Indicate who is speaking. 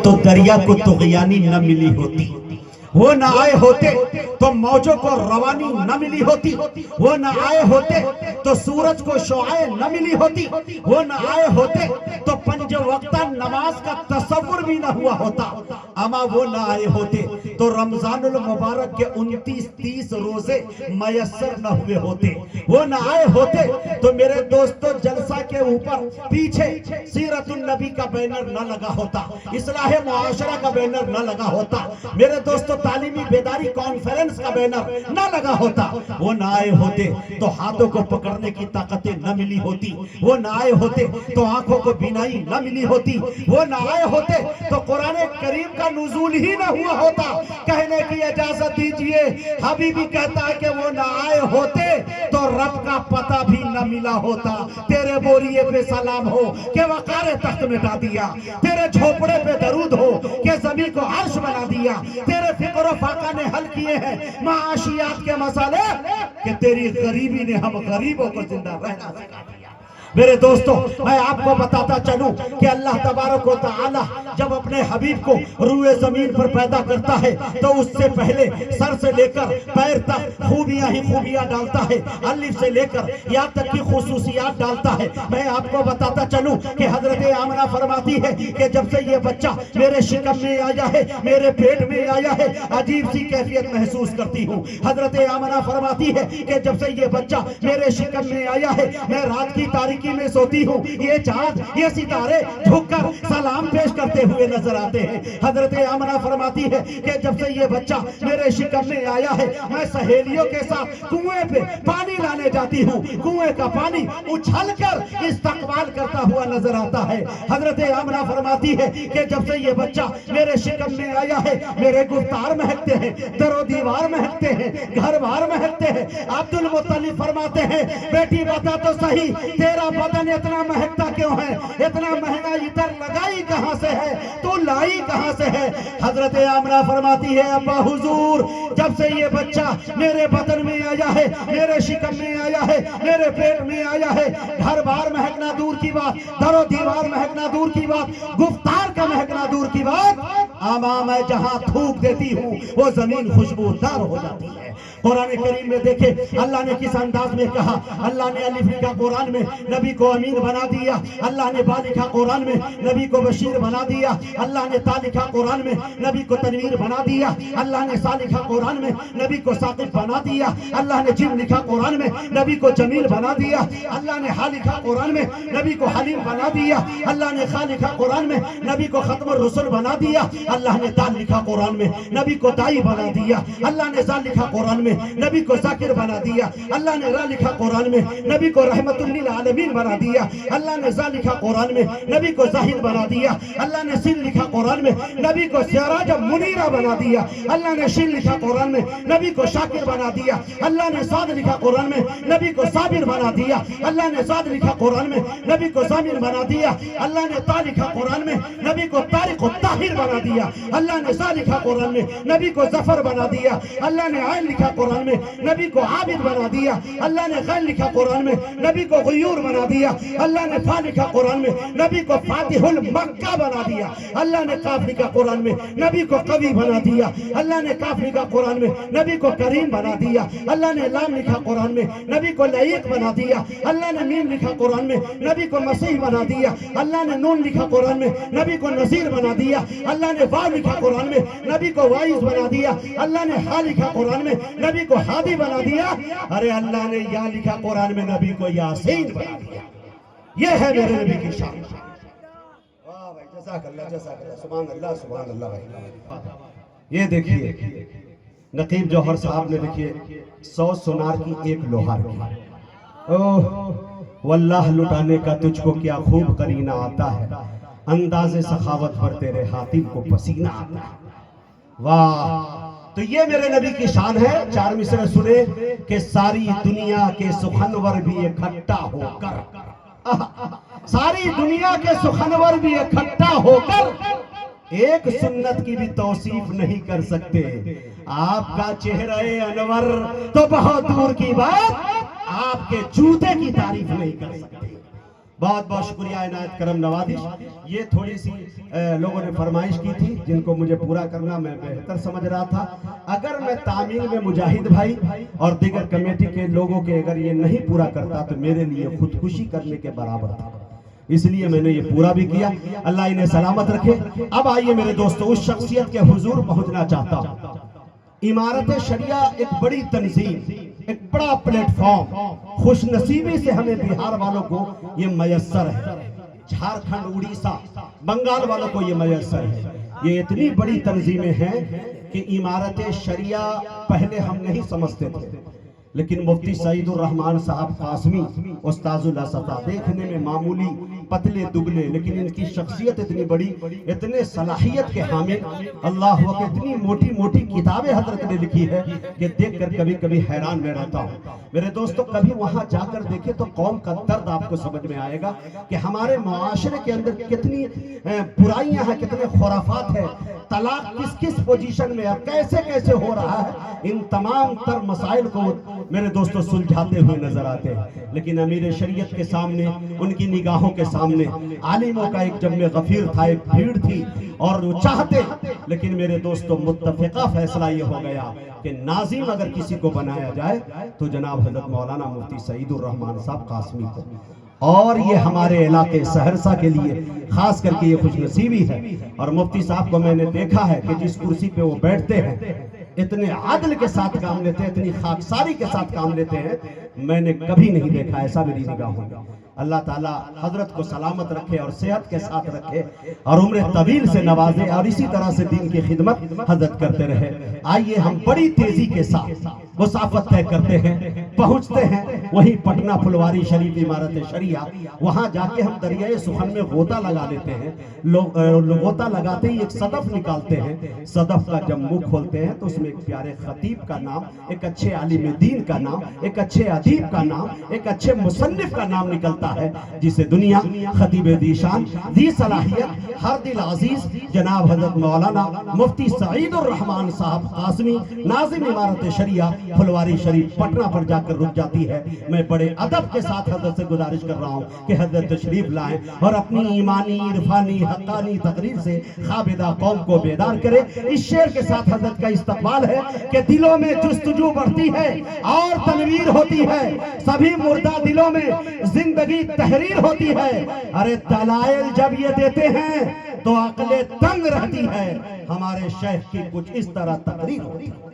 Speaker 1: تو دریا کو طغیانی نہ ملی ہوتی، وہ نہ آئے ہوتے تو موجوں کو روانی نہ ملی ہوتی، وہ نہ آئے ہوتے تو سورج کو شعاع نہ ملی ہوتی، وہ نہ آئے ہوتے تو پنج وقتہ نماز کا تصور بھی نہ ہوا ہوتا، اما وہ نہ آئے ہوتے تو رمضان المبارک کے 29-30 روزے میسر نہ ہوئے ہوتے، وہ نہ آئے ہوتے تو میرے دوستو جلسہ کے اوپر پیچھے سیرت النبی کا بینر نہ لگا ہوتا، اصلاح معاشرہ کا بینر نہ لگا ہوتا، میرے دوستو تعلیمی بیداری کانفرنس کا بینر نہ لگا ہوتا، وہ نہ آئے ہوتے تو ہاتھوں کو پکڑنے کی طاقتیں نہ ملی ہوتی، وہ نہ آئے ہوتے تو آنکھوں کو بینائی نہ ملی ہوتی، وہ نہ آئے ہوتے تو قرآن کریم کا نزول ہی نہ ہوا ہوتا۔ کہنے کی اجازت دیجئے، حبیبی کہتا ہے کہ وہ نہ آئے ہوتے تو رب کا پتہ بھی نہ ملا ہوتا۔ تیرے بوریے پہ سلام ہو کہ وقار تخت مٹا دیا، تیرے جھوپڑے پہ درود ہو کہ زمین کو عرش بنا دیا، تیرے فقر و فاقہ نے حل کیے ہیں معاشیات کے مسئلے کہ تیری غریبی نے ہم غریبوں کو زندہ رہنا سکھا دیا۔ میرے دوستو میں آپ کو بتاتا چلوں کہ اللہ تبارک و تعالی جب اپنے حبیب کو روئے زمین پر پیدا کرتا ہے تو اس سے پہلے سر سے لے کر پیر تک خوبیاں ہی خوبیاں ڈالتا ہے، الف سے لے کر یا تک کی خصوصیات ڈالتا ہے۔ میں آپ کو بتاتا چلوں کہ حضرت آمنہ فرماتی ہے کہ جب سے یہ بچہ میرے شکم میں آیا ہے، میرے پیٹ میں آیا ہے، عجیب سی کیفیت محسوس کرتی ہوں۔ حضرت آمنہ فرماتی ہے کہ جب سے یہ بچہ میرے شکم میں آیا ہے میں رات کی تاریکی میں سوتی ہوں، یہ چاند یہ ستارے جھک کر سلام پیش کرتے ہوئے نظر آتے ہیں۔ حضرت آمنہ فرماتی ہے کہ جب سے یہ بچہ میرے شکم میں آیا ہے میں سہیلیوں کے ساتھ کنویں پہ پانی لانے جاتی ہوں، کنویں کا پانی اچھل کر استقبال کرتا ہوا نظر آتا ہے۔ حضرت آمنہ فرماتی ہے کہ جب سے یہ بچہ میرے شکم میں آیا ہے میرے گفتار مہکتے ہیں، در و دیوار مہکتے ہیں، گھر بار مہکتے ہیں۔ عبد المطلب فرماتے ہیں بیٹی بتا تو صحیح تیرا بدن اتنا مہکتا کیوں ہے، اتنا مہنگا ادھر لگائی کہاں سے ہے، تو لائی کہاں سے ہے؟ حضرت آمنہ فرماتی ہے ابا حضور جب سے یہ بچہ میرے بدن میں آیا ہے، میرے شکم میں آیا ہے، میرے پیٹ میں آیا ہے، گھر بار مہکنا دور کی بات، در و دیوار مہکنا دور کی بات، گفتار کا مہکنا دور کی بات، آما میں جہاں تھوک دیتی ہوں وہ زمین خوشبودار ہو جاتی ہے۔ قرآن کریم میں دیکھیں اللہ نے کس انداز میں کہا، اللہ نے الف لکھا قرآن میں نبی کو امین بنا دیا، اللہ نے با لکھا قرآن میں نبی کو بشیر بنا دیا، اللہ نے تا لکھا قرآن میں نبی کو تنویر بنا دیا، اللہ نے سا لکھا قرآن میں نبی کو ثاقب بنا دیا، اللہ نے جم لکھا قرآن میں نبی کو جمیل بنا دیا، اللہ نے ہا لکھا قرآن میں نبی کو حلیم بنا دیا، اللہ نے خا لکھا قرآن میں نبی کو ختم الرسل بنا دیا، اللہ نے دال لکھا قرآن میں نبی کو دائی بنا دیا، اللہ نے زال لکھا قرآن میں نبی کو ذاکر بنا دیا، اللہ نے را لکھا قرآن میں نبی کو رحمت للعالمین بنا دیا، اللہ نے زا لکھا قرآن میں نبی کو زاہد بنا دیا، اللہ نے سین لکھا قرآن میں نبی کو سراج منیرہ بنا دیا، اللہ نے شین لکھا قرآن میں نبی کو شاکر بنا دیا، اللہ نے صاد لکھا قرآن میں نبی کو صابر بنا دیا، اللہ نے صاد لکھا قرآن میں نبی کو ضامن بنا دیا، اللہ نے تا لکھا قرآن میں نبی کو طارق و طاہر بنا دیا، اللہ نے زا لکھا قرآن میں نبی کو ظفر بنا دیا، اللہ نے عین لکھا قرآن میں نبی کو عابد بنا دیا، اللہ نے غین لکھا قرآن میں نبی کو غیور بنا دیا، اللہ نے فا لکھا قرآن میں نبی کو فاتح المکہ بنا دیا، اللہ نے قاف لکھا قرآن میں نبی کو قوی بنا دیا، اللہ نے کاف لکھا قرآن میں نبی کو کریم بنا دیا، اللہ نے لام لکھا قرآن میں نبی کو لعیق بنا دیا، اللہ نے میم لکھا قرآن میں نبی کو مسیح بنا دیا، اللہ نے نون لکھا قرآن میں نبی کو نذیر بنا دیا، اللہ نے واو لکھا قرآن میں نبی کو وائز بنا دیا، اللہ نے ہا لکھا قرآن میں نبی کو ہادی بنا دیا، ارے اللہ نے یا لکھا قرآن میں نبی کو یاسین بنا دیا۔ یہ ہے میرے نبی کی شان۔ واہ بھائی جزاک اللہ جزاک اللہ، سبحان اللہ سبحان اللہ بھائی۔ یہ دیکھیے نقیب جوہر صاحب نے دیکھیے 100 سونار کی ایک لوہار کی، اوہ واللہ لٹانے کا تجھ کو کیا خوب قرینہ آتا ہے، انداز سخاوت پر تیرے حاتم کو پسینہ آتا ہے۔ واہ، تو یہ میرے نبی کی شان ہے۔ 4 مصرع سنے کہ ساری دنیا کے سخنور بھی اکٹھا ہو کر، ساری دنیا کے سخنور بھی اکٹھا ہو کر ایک سنت کی بھی توصیف نہیں کر سکتے، آپ کا چہرہ انور تو بہت دور کی بات آپ کے جوتے کی تعریف نہیں کر سکتے۔ بہت بہت شکریہ عنایت کرم نوازش. یہ تھوڑی سی لوگوں نے فرمائش کی تھی جن کو مجھے پورا کرنا میں بہتر سمجھ رہا تھا. اگر میں تعمیل میں مجاہد بھائی اور دیگر کمیٹی کے لوگوں کے اگر یہ نہیں پورا کرتا تو میرے لیے خودکشی کرنے کے برابر تھا. اس لیے میں نے یہ پورا بھی کیا. اللہ انہیں سلامت رکھے. اب آئیے میرے دوستو اس شخصیت کے حضور پہنچنا چاہتا ہوں. امارت شریعہ ایک بڑی تنظیم، ایک بڑا پلیٹ فارم، خوش نصیبی سے ہمیں بہار والوں کو یہ میسر ہے. جھارکھنڈ، اڑیسہ، بنگال والوں کو یہ میسر ہے. یہ اتنی بڑی تنظیمیں ہیں کہ امارت شریعہ پہلے ہم نہیں سمجھتے تھے، لیکن مفتی سعید الرحمان صاحب قاسمی استاذ الاساتذہ دیکھنے میں معمولی پتلے دبلے، لیکن ان کی شخصیت اتنی بڑی، اتنے صلاحیت کے حامل. اللہ وقت اتنی موٹی موٹی کتابیں حضرت نے لکھی ہے کہ دیکھ کر کبھی کبھی حیران میں رہتا ہوں. میرے دوستو کبھی وہاں جا کر دیکھیں تو قوم کا درد آپ کو سمجھ میں آئے گا کہ ہمارے معاشرے کے اندر کتنی برائیاں ہیں، کتنے خرافات ہیں، طلاق کس کس پوزیشن میں ہے، کیسے کیسے ہو رہا ہے. ان تمام تر مسائل کو میرے دوستو سلجھاتے ہوئے نظر آتے ہیں. لیکن امیر شریعت کے سامنے، ان کی نگاہوں کے سامنے عالموں کا ایک جمع غفیر تھا، ایک بھیڑ تھی اور وہ چاہتے. لیکن میرے دوستو متفقہ فیصلہ یہ ہو گیا کہ ناظم اگر کسی کو بنایا جائے تو جناب حضرت مولانا مفتی سعید الرحمان صاحب قاسمی کو. اور یہ ہمارے علاقے سہرسہ کے لیے خاص کر کے یہ خوش نصیبی ہے. اور مفتی صاحب کو میں نے دیکھا ہے کہ جس کرسی پہ وہ بیٹھتے ہیں اتنے عدل کے ساتھ کام لیتے ہیں، اتنی خاکساری کے ساتھ کام لیتے ہیں، میں نے کبھی نہیں دیکھا ایسا میری نگاہوں میں. اللہ تعالیٰ حضرت کو سلامت رکھے اور صحت کے ساتھ رکھے اور عمر طویل سے نوازے اور اسی طرح سے دین کی خدمت حضرت کرتے رہے. آئیے ہم بڑی تیزی کے ساتھ مسافت طے کرتے ہیں، پہنچتے ہیں وہیں پٹنہ پھلواری شریف امارت شریعہ. وہاں جا کے ہم دریائے سخن میں غوطہ لگا لیتے ہیں. غوطہ لگاتے ہی ایک صدف نکالتے ہیں. صدف کا جب منہ کھولتے ہیں تو اس میں ایک پیارے خطیب کا نام، ایک اچھے عالم دین کا نام، ایک اچھے ادیب کا نام، ایک اچھے مصنف کا نام نکلتا ہے، جسے دنیا خطیب ذی شان، ذی صلاحیت، ہر دل عزیز جناب حضرت مولانا مفتی سعید الرحمان صاحب قاسمی ناظم امارت شریعہ پھلواری شریف پٹنہ پر جا کر رک جاتی ہے. میں بڑے ادب کے ساتھ حضرت سے گزارش کر رہا ہوں کہ حضرت تشریف لائیں اور اپنی ایمانی، عرفانی، حقانی تقریر سے خابدہ قوم کو بیدار کرے. اس شعر کے ساتھ حضرت کا استقبال ہے کہ دلوں میں جستجو بڑھتی ہے اور تنویر ہوتی ہے، سبھی مردہ دلوں میں زندگی تحریر ہوتی ہے. ارے دلائل جب یہ دیتے ہیں تو عقل تنگ رہتی ہے. ہمارے شیخ کی کچھ اس طرح تقریر ہوتی ہے.